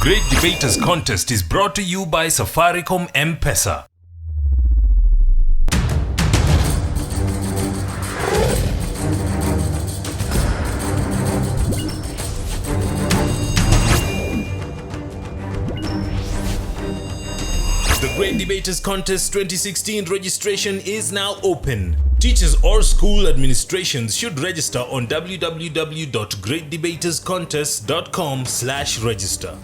Great Debaters Contest is brought to you by Safaricom M-Pesa. The Great Debaters Contest 2016 registration is now open. Teachers or school administrations should register on www.greatdebaterscontest.com/register.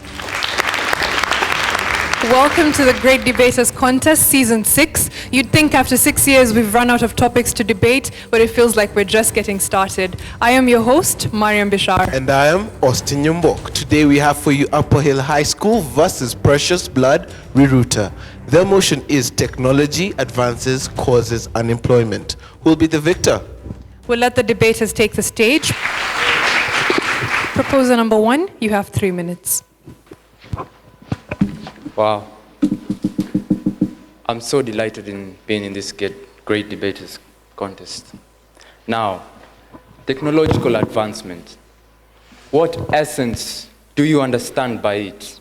Welcome to the Great Debaters Contest, Season 6. You'd think after 6 years we've run out of topics to debate, but it feels like we're just getting started. I am your host, Mariam Bishar. And I am Austin Yumbok. Today we have for you Upper Hill High School versus Precious Blood Rerouter. Their motion is technology advances causes unemployment. Who will be the victor? We'll let the debaters take the stage. Proposer number 1, you have 3 minutes. Wow. I'm so delighted in being in this Great Debaters Contest. Now, technological advancement. What essence do you understand by it?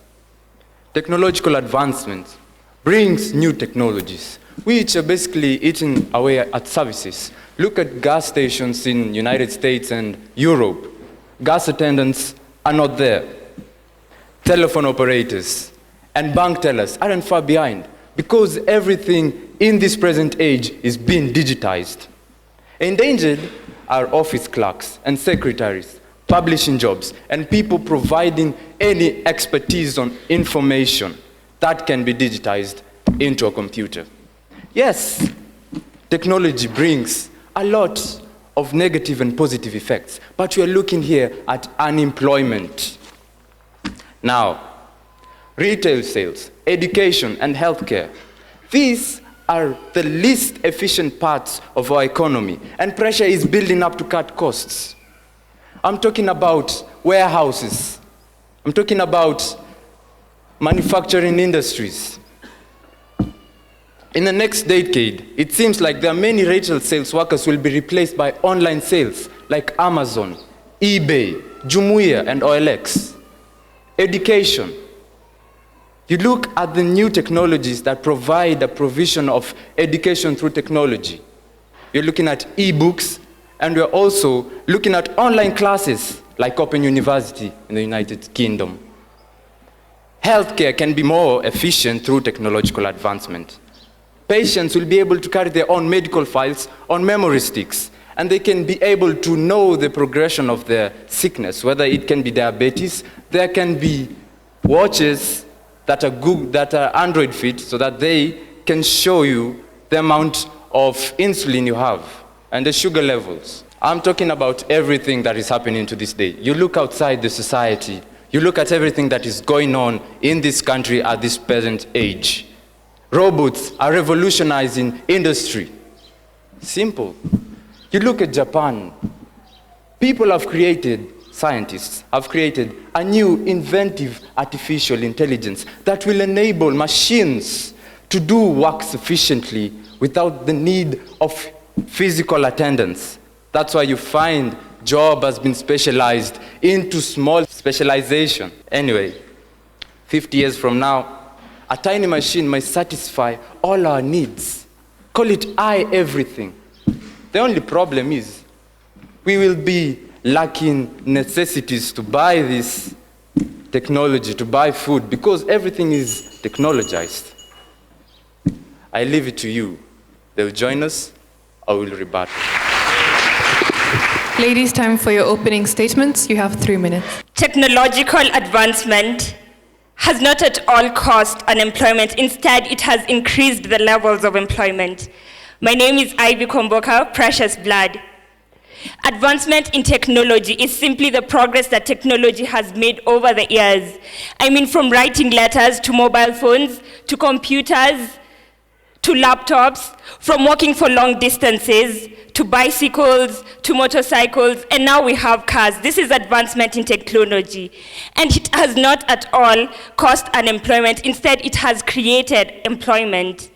Technological advancement brings new technologies, which are basically eating away at services. Look at gas stations in United States and Europe. Gas attendants are not there. Telephone operators and bank tellers aren't far behind because everything in this present age is being digitized. Endangered are office clerks and secretaries, publishing jobs, and people providing any expertise on information that can be digitized into a computer. Yes, technology brings a lot of negative and positive effects, but we are looking here at unemployment. Now, retail sales, education, and healthcare. These are the least efficient parts of our economy, and pressure is building up to cut costs. I'm talking about warehouses. I'm talking about manufacturing industries. In the next decade, it seems like there are many retail sales workers will be replaced by online sales like Amazon, eBay, Jumuiya, and OLX. Education. You look at the new technologies that provide a provision of education through technology. You're looking at e-books, and we're also looking at online classes like Open University in the United Kingdom. Healthcare can be more efficient through technological advancement. Patients will be able to carry their own medical files on memory sticks, and they can be able to know the progression of their sickness, whether it can be diabetes. There can be watches that are Android fit so that they can show you the amount of insulin you have and the sugar levels. I'm talking about everything that is happening to this day. You look outside the society, you look at everything that is going on in this country at this present age. Robots are revolutionizing industry. Simple. You look at Japan. Scientists have created a new inventive artificial intelligence that will enable machines to do work sufficiently without the need of physical attendance. That's why you find job has been specialized into small specialization. Anyway, 50 years from now, a tiny machine might satisfy all our needs. Call it everything. The only problem is we will be lacking necessities to buy this technology, to buy food, because everything is technologized. I leave it to you. They'll join us, I will rebut. Ladies, time for your opening statements. You have 3 minutes. Technological advancement has not at all caused unemployment. Instead, it has increased the levels of employment. My name is Ivy Komboka, Precious Blood. Advancement in technology is simply the progress that technology has made over the years. I mean, from writing letters to mobile phones, to computers, to laptops, from walking for long distances, to bicycles, to motorcycles, and now we have cars. This is advancement in technology. And it has not at all caused unemployment. Instead, it has created employment.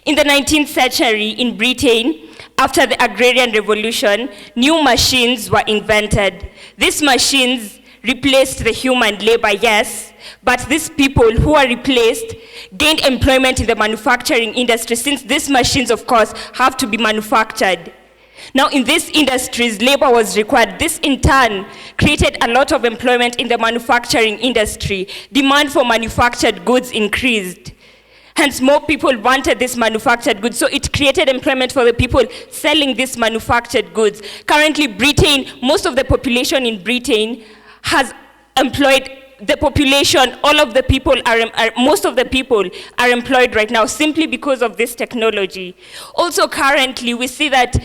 In the 19th century in Britain, after the agrarian revolution, new machines were invented. These machines replaced the human labor, yes, but these people who are replaced gained employment in the manufacturing industry, since these machines, of course, have to be manufactured. Now, in these industries, labor was required. This, in turn, created a lot of employment in the manufacturing industry. Demand for manufactured goods increased. Hence, more people wanted this manufactured goods, so it created employment for the people selling these manufactured goods. Currently, Britain, most of the population in Britain has employed the population, all of the people most of the people are employed right now simply because of this technology. Also, currently, we see that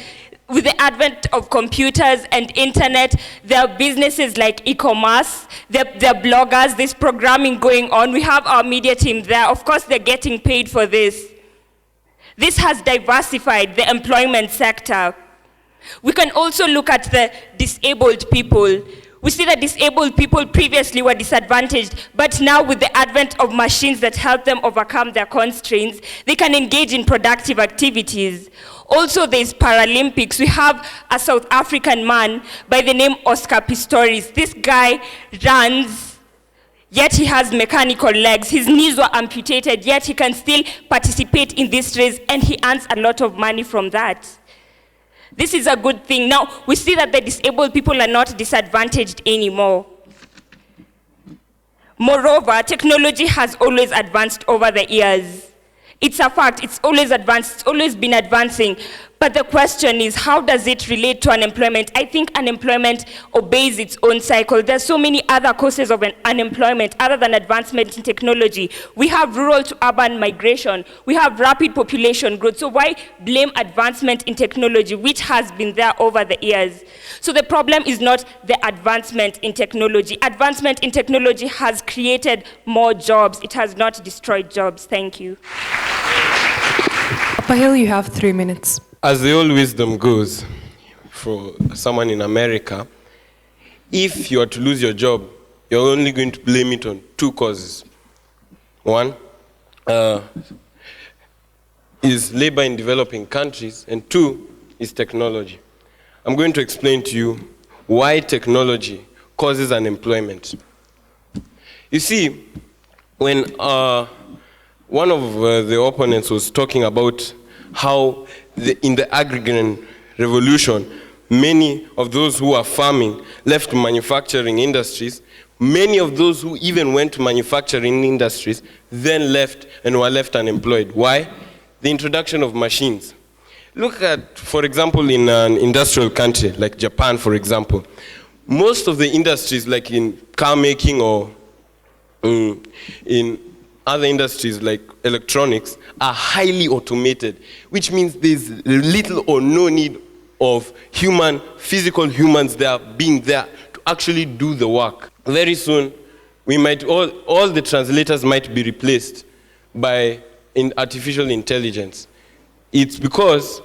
with the advent of computers and internet, there are businesses like e-commerce, there are bloggers, there's programming going on. We have our media team there. Of course, they're getting paid for this. This has diversified the employment sector. We can also look at the disabled people. We see that disabled people previously were disadvantaged, but now with the advent of machines that help them overcome their constraints, they can engage in productive activities. Also, there's Paralympics. We have a South African man by the name Oscar Pistorius. This guy runs, yet he has mechanical legs. His knees were amputated, yet he can still participate in this race, and he earns a lot of money from that. This is a good thing. Now, we see that the disabled people are not disadvantaged anymore. Moreover, technology has always advanced over the years. It's a fact, it's always advanced, it's always been advancing. But the question is, how does it relate to unemployment? I think unemployment obeys its own cycle. There's so many other causes of unemployment other than advancement in technology. We have rural to urban migration. We have rapid population growth. So why blame advancement in technology, which has been there over the years? So the problem is not the advancement in technology. Advancement in technology has created more jobs. It has not destroyed jobs. Thank you. Pahil, you have 3 minutes. As the old wisdom goes, for someone in America, if you are to lose your job, you're only going to blame it on 2 causes. One is labor in developing countries, and 2 is technology. I'm going to explain to you why technology causes unemployment. You see, when one of the opponents was talking about how in the agrarian revolution, many of those who are farming left manufacturing industries. Many of those who even went to manufacturing industries then left and were left unemployed. Why? The introduction of machines. Look at, for example, in an industrial country like Japan, for example, most of the industries, like in car making or in other industries like electronics, are highly automated, which means there's little or no need of physical humans there being there to actually do the work. Very soon, we might all the translators might be replaced by artificial intelligence. It's because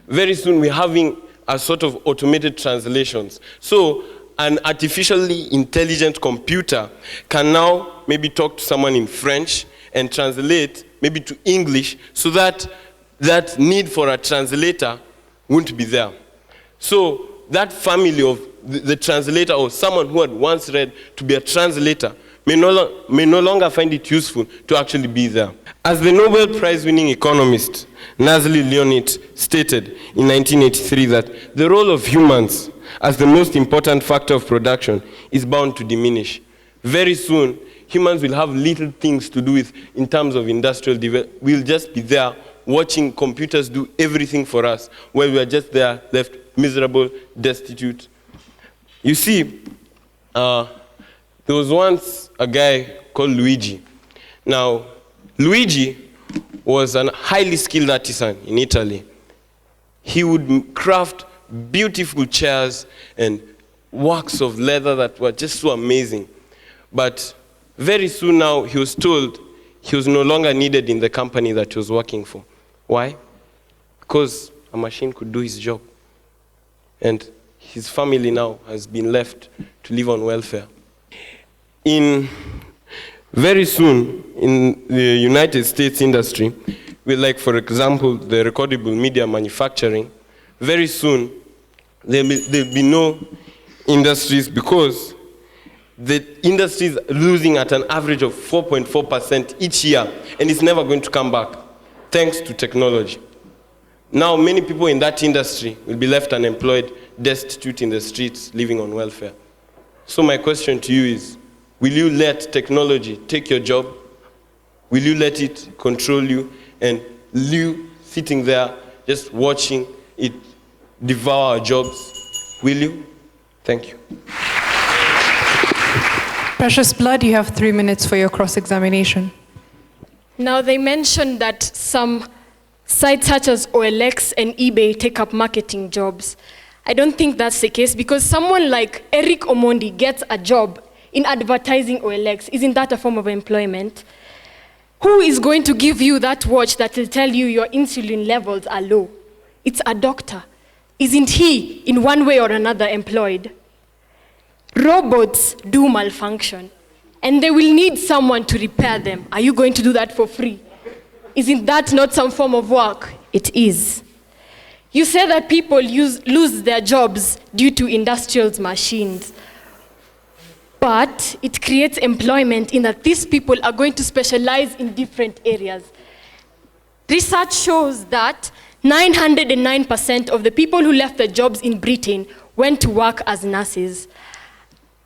very soon we're having a sort of automated translations. So an artificially intelligent computer can now maybe talk to someone in French and translate maybe to English, so that that need for a translator won't be there. So that family of the translator, or someone who had once read to be a translator, may no longer find it useful to actually be there. As the Nobel Prize-winning economist Nazli Leonid stated in 1983, that the role of humans as the most important factor of production is bound to diminish. Very soon, humans will have little things to do with in terms of industrial development. We'll just be there watching computers do everything for us, while we are just there left miserable, destitute. You see, there was once a guy called Luigi. Now, Luigi was a highly skilled artisan in Italy. He would craft beautiful chairs and works of leather that were just so amazing. But very soon now, he was told he was no longer needed in the company that he was working for. Why? Because a machine could do his job. And his family now has been left to live on welfare. Very soon, in the United States industry, like, for example, the recordable media manufacturing, very soon there'll be no industries, because The industry is losing at an average of 4.4% each year, and it's never going to come back, thanks to technology. Now, many people in that industry will be left unemployed, destitute in the streets, living on welfare. So my question to you is, will you let technology take your job? Will you let it control you, and you sitting there just watching it devour our jobs? Will you? Thank you. Precious Blood, you have 3 minutes for your cross-examination. Now, they mentioned that some sites such as OLX and eBay take up marketing jobs. I don't think that's the case, because someone like Eric Omondi gets a job in advertising OLX. Isn't that a form of employment? Who is going to give you that watch that will tell you your insulin levels are low? It's a doctor. Isn't he, in one way or another, employed? Robots do malfunction, and they will need someone to repair them. Are you going to do that for free? Isn't that not some form of work? It is. You say that people lose their jobs due to industrial machines, but it creates employment in that these people are going to specialize in different areas. Research shows that 909% of the people who left their jobs in Britain went to work as nurses.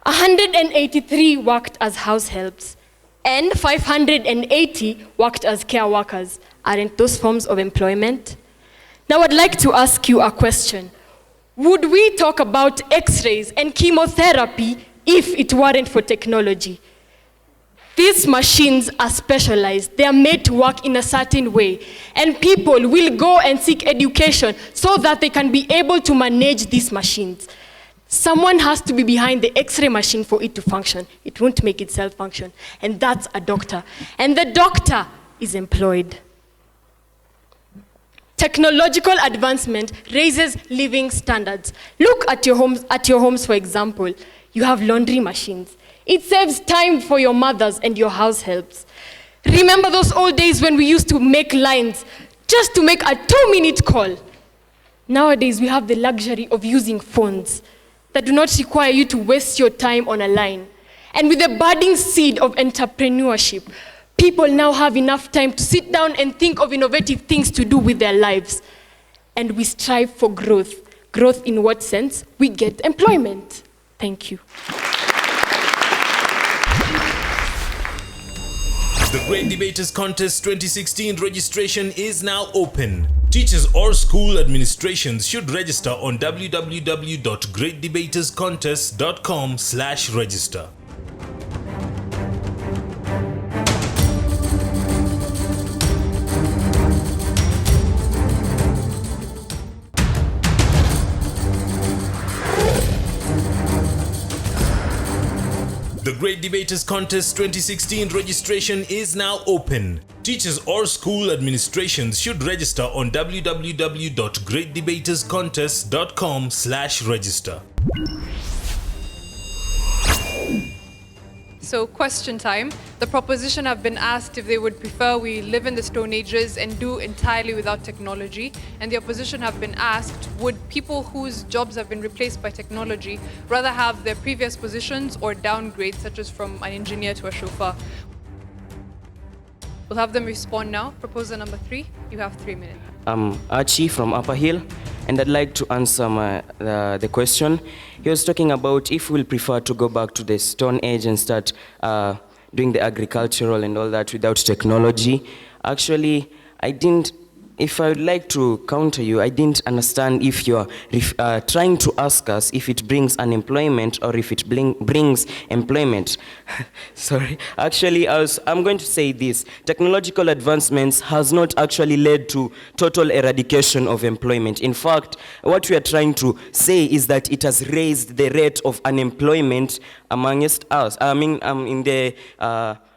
183 worked as house helps, and 580 worked as care workers. Aren't those forms of employment? Now I'd like to ask you a question. Would we talk about X-rays and chemotherapy if it weren't for technology? These machines are specialized. They are made to work in a certain way. And people will go and seek education so that they can be able to manage these machines. Someone has to be behind the X-ray machine for it to function. It won't make itself function. And that's a doctor. And the doctor is employed. Technological advancement raises living standards. Look at your homes, for example. You have laundry machines. It saves time for your mothers and your house helps. Remember those old days when we used to make lines just to make a 2-minute call? Nowadays, we have the luxury of using phones that do not require you to waste your time on a line. And with the budding seed of entrepreneurship, people now have enough time to sit down and think of innovative things to do with their lives. And we strive for growth. Growth in what sense? We get employment. Thank you. The Great Debaters Contest 2016 registration is now open. Teachers or school administrations should register on www.greatdebaterscontest.com/register. The Great Debaters Contest 2016 registration is now open. Teachers or school administrations should register on www.greatdebaterscontest.com/register. So, question time. The proposition have been asked if they would prefer we live in the Stone Ages and do entirely without technology. And the opposition have been asked, would people whose jobs have been replaced by technology rather have their previous positions or downgrade, such as from an engineer to a chauffeur? We'll have them respond now. Proposal number 3, you have 3 minutes. I'm Archie from Upper Hill, and I'd like to answer the question. He was talking about if we'll prefer to go back to the Stone Age and start doing the agricultural and all that without technology. Actually, if I would like to counter you, I didn't understand if you're trying to ask us if it brings unemployment or if it brings employment. Sorry. Actually, I'm going to say this. Technological advancements has not actually led to total eradication of employment. In fact, what we are trying to say is that it has raised the rate of unemployment amongst us, in the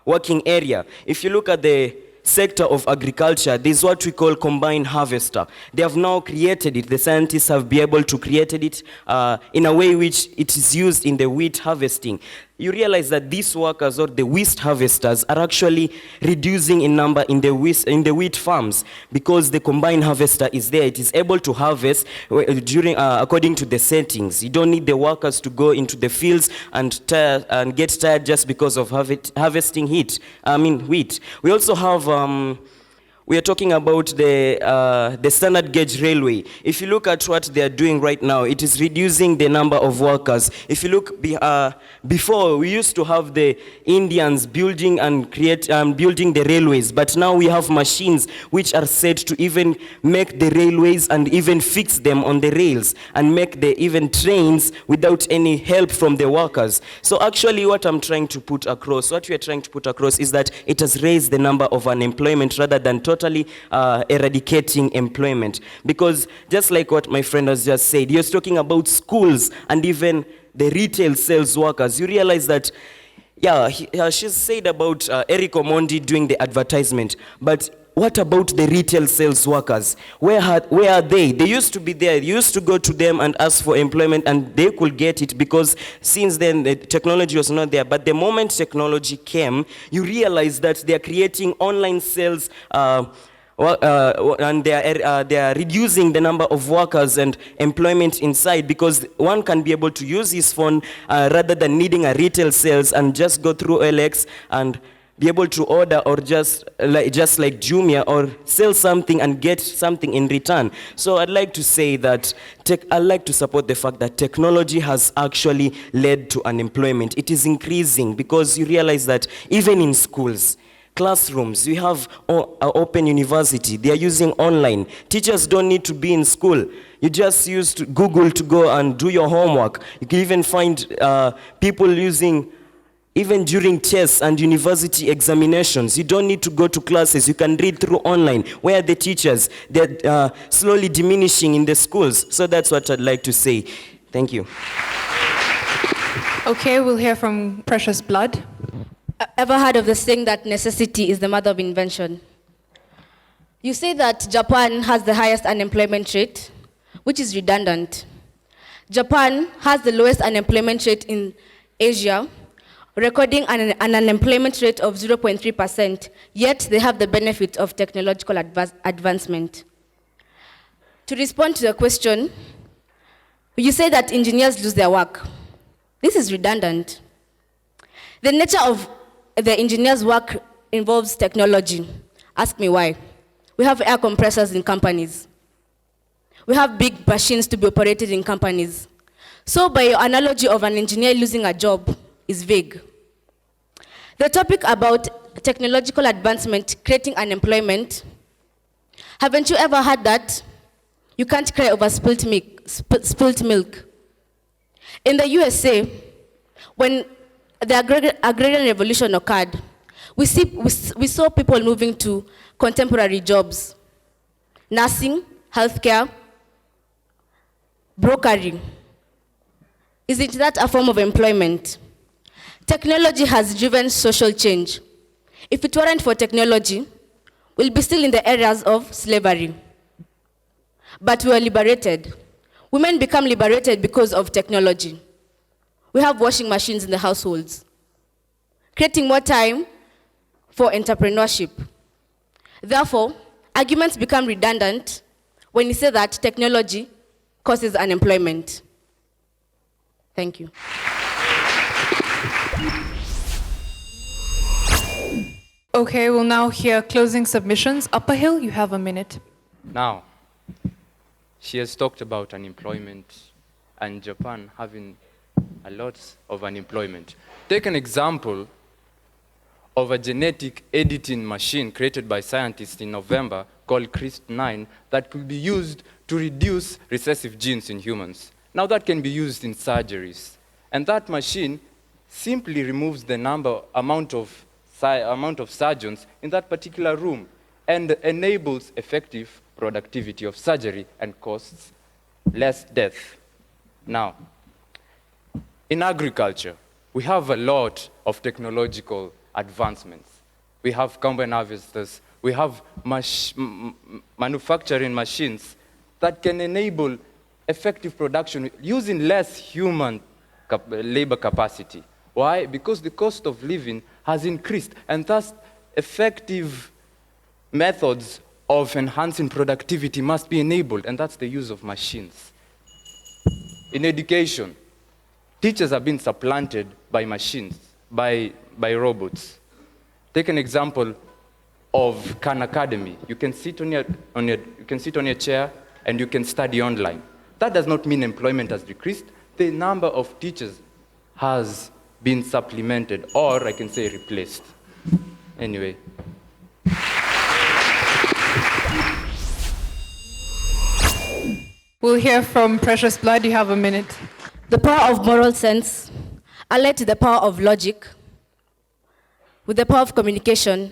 working area. If you look at the sector of agriculture, there's what we call combined harvester. They have now created it. The scientists have been able to create it in a way which it is used in the wheat harvesting. you realize that these workers or the wheat harvesters are actually reducing in number in the wheat farms, because the combined harvester is there. It is able to harvest during according to the settings. You don't need the workers to go into the fields and get tired just because of harvesting wheat. We also have we are talking about the standard gauge railway. If you look at what they are doing right now, it is reducing the number of workers. If you look before, we used to have the Indians building and building the railways, but now we have machines which are set to even make the railways and even fix them on the rails and make the even trains without any help from the workers. So actually what we are trying to put across is that it has raised the number of unemployment rather than totally eradicating employment. Because just like what my friend has just said, he was talking about schools and even the retail sales workers. You realize that, she said about Eric Omondi doing the advertisement, but what about the retail sales workers? Where are they? They used to be there. You used to go to them and ask for employment, and they could get it, because since then the technology was not there. But the moment technology came, you realize that they are creating online sales, and they are reducing the number of workers and employment inside, because one can be able to use his phone rather than needing a retail sales and just go through OLX and be able to order, or just like Jumia, or sell something and get something in return. So I'd like to say that I'd like to support the fact that technology has actually led to unemployment. It is increasing, because you realize that even in schools, classrooms, we have open university. They are using online. Teachers don't need to be in school. You just use Google to go and do your homework. You can even find people using, even during tests and university examinations, you don't need to go to classes. You can read through online. Where are the teachers? They're slowly diminishing in the schools. So that's what I'd like to say. Thank you. Okay, we'll hear from Precious Blood. Ever heard of the saying that necessity is the mother of invention? You say that Japan has the highest unemployment rate, which is redundant. Japan has the lowest unemployment rate in Asia, recording an unemployment rate of 0.3%, yet they have the benefit of technological advancement. To respond to the question, you say that engineers lose their work. This is redundant. The nature of the engineer's work involves technology. Ask me why. We have air compressors in companies. We have big machines to be operated in companies. So by your analogy of an engineer losing a job is vague. The topic about technological advancement creating unemployment, haven't you ever heard that? You can't cry over spilt milk. In the USA, when the agrarian revolution occurred, we saw people moving to contemporary jobs, nursing, healthcare, brokering. Isn't that a form of employment? Technology has driven social change. If it weren't for technology, we'll be still in the areas of slavery. But we were liberated. Women become liberated because of technology. We have washing machines in the households, creating more time for entrepreneurship. Therefore, arguments become redundant when you say that technology causes unemployment. Thank you. Okay, we'll now hear closing submissions. Upper Hill, you have a minute. Now, she has talked about unemployment and Japan having a lot of unemployment. Take an example of a genetic editing machine created by scientists in November called CRISP-9 that could be used to reduce recessive genes in humans. Now that can be used in surgeries. And that machine simply removes the amount of surgeons in that particular room and enables effective productivity of surgery and costs less death. Now, in agriculture, we have a lot of technological advancements. We have combine harvesters, we have manufacturing machines that can enable effective production using less human labor capacity. Why? Because the cost of living has increased, and thus effective methods of enhancing productivity must be enabled, and that's the use of machines. In education, teachers have been supplanted by machines, by robots. Take an example of Khan Academy. You can sit on your chair and you can study online. That does not mean employment has decreased. The number of teachers has been supplemented, or I can say replaced. Anyway. We'll hear from Precious Blood. You have a minute. The power of moral sense, allied to the power of logic, with the power of communication,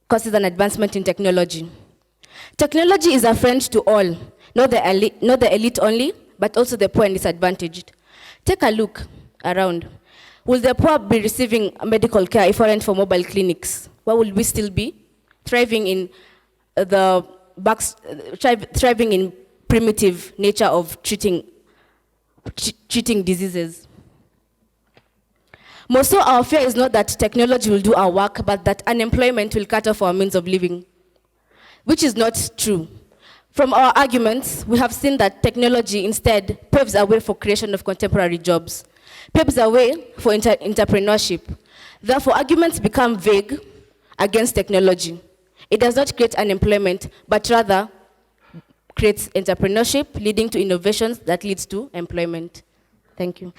causes an advancement in technology. Technology is a friend to all, not the elite only, but also the poor and disadvantaged. Take a look around. Will the poor be receiving medical care if it weren't for mobile clinics? Where would we still be? Thriving in primitive nature of treating diseases. More so, our fear is not that technology will do our work, but that unemployment will cut off our means of living, which is not true. From our arguments, we have seen that technology instead paves a way for creation of contemporary jobs, paves a way for entrepreneurship. Therefore, arguments become vague against technology. It does not create unemployment, but rather creates entrepreneurship, leading to innovations that leads to employment. Thank you.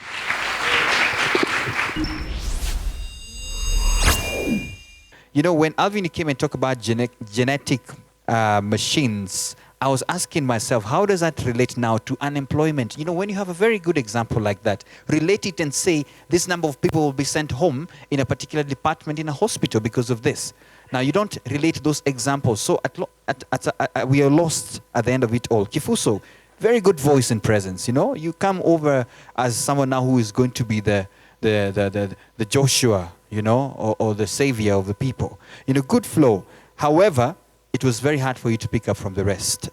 You know, when Alvin came and talked about genetic machines, I was asking myself, how does that relate now to unemployment? You know, when you have a very good example like that, relate it and say this number of people will be sent home in a particular department in a hospital because of this. Now, you don't relate those examples, so we are lost at the end of it all. Kifuso, very good voice and presence, you know. You come over as someone now who is going to be the Joshua, you know, or the savior of the people. You know, good flow. However, it was very hard for you to pick up from the rest.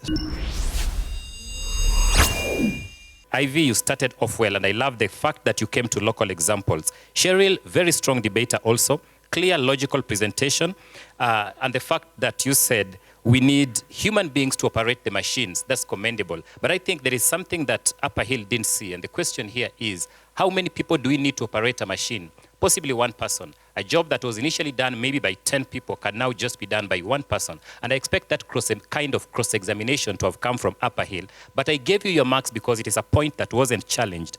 Ivy, you started off well, and I love the fact that you came to local examples. Cheryl, very strong debater also. Clear, logical presentation, and the fact that you said we need human beings to operate the machines, that's commendable. But I think there is something that Upper Hill didn't see, and the question here is, how many people do we need to operate a machine? Possibly one person. A job that was initially done maybe by 10 people can now just be done by one person. And I expect that kind of cross-examination to have come from Upper Hill. But I gave you your marks because it is a point that wasn't challenged.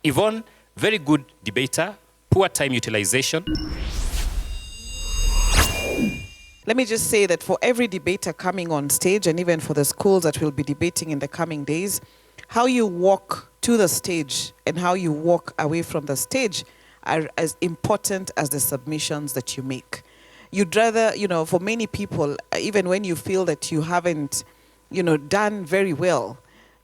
Yvonne, very good debater, poor time utilization. Let me just say that for every debater coming on stage, and even for the schools that will be debating in the coming days, how you walk to the stage and how you walk away from the stage are as important as the submissions that you make. You'd rather, you know, for many people, even when you feel that you haven't, you know, done very well,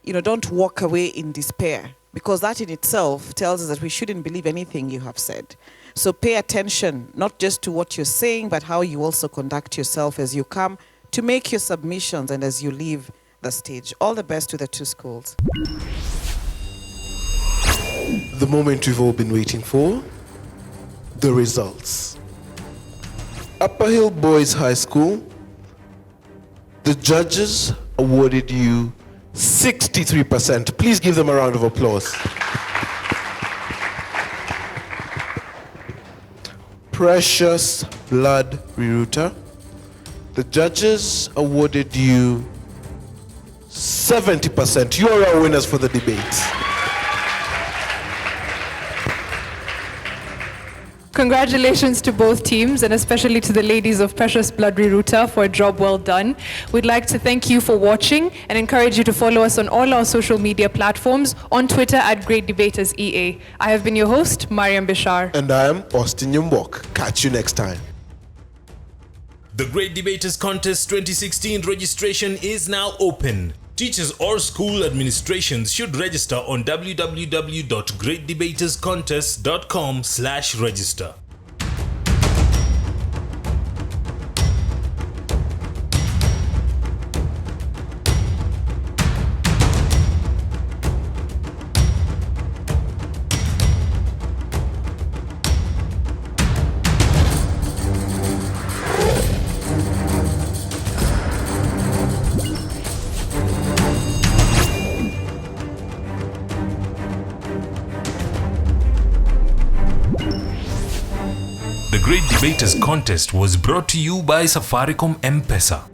you know, don't walk away in despair, because that in itself tells us that we shouldn't believe anything you have said. So pay attention, not just to what you're saying, but how you also conduct yourself as you come to make your submissions and as you leave the stage. All the best to the two schools. The moment we've all been waiting for, the results. Upper Hill Boys High School, the judges awarded you 63%. Please give them a round of applause. Precious Blood Rerouter, the judges awarded you 70%. You are our winners for the debate. Congratulations to both teams, and especially to the ladies of Precious Blood Rerouter for a job well done. We'd like to thank you for watching and encourage you to follow us on all our social media platforms, on Twitter at Great Debaters EA. I have been your host, Mariam Bishar. And I am Austin Yumbok. Catch you next time. The Great Debaters Contest 2016 registration is now open. Teachers or school administrations should register on www.greatdebaterscontest.com/register. Great Debaters Contest was brought to you by Safaricom M-Pesa.